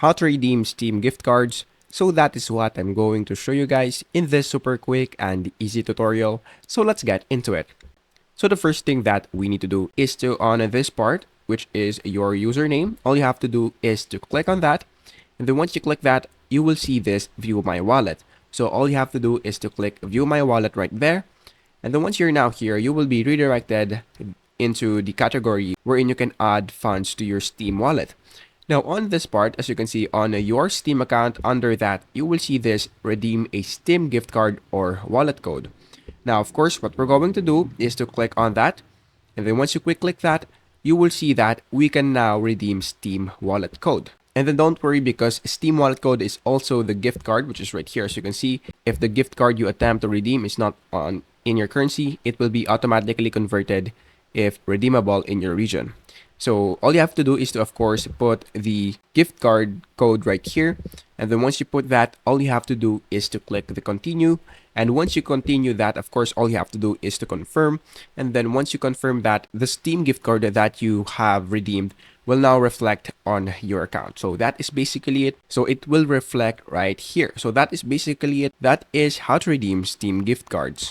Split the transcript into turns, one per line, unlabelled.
how to redeem Steam gift cards. So that is what I'm going to show you guys in this super quick and easy tutorial. So let's get into it. So the first thing that we need to do is to on this part, which is your username. All you have to do is to click on that. And then once you click that, you will see this view my wallet. So all you have to do is to click view my wallet right there. And then once you're now here, you will be redirected into the category wherein you can add funds to your Steam wallet. Now on this part, as you can see on your Steam account, under that, you will see this redeem a Steam gift card or wallet code. Now, of course, what we're going to do is to click on that. And then once you click that, you will see that we can now redeem Steam wallet code. And then don't worry, because Steam wallet code is also the gift card, which is right here. As you can see, if the gift card you attempt to redeem is not in your currency, it will be automatically converted if redeemable in your region. So all you have to do is to, of course, put the gift card code right here. And then once you put that, all you have to do is to click the continue. And once you continue that, of course, all you have to do is to confirm. And then once you confirm that, the Steam gift card that you have redeemed will now reflect on your account. So that is basically it. So it will reflect right here. So that is basically it. That is how to redeem Steam gift cards.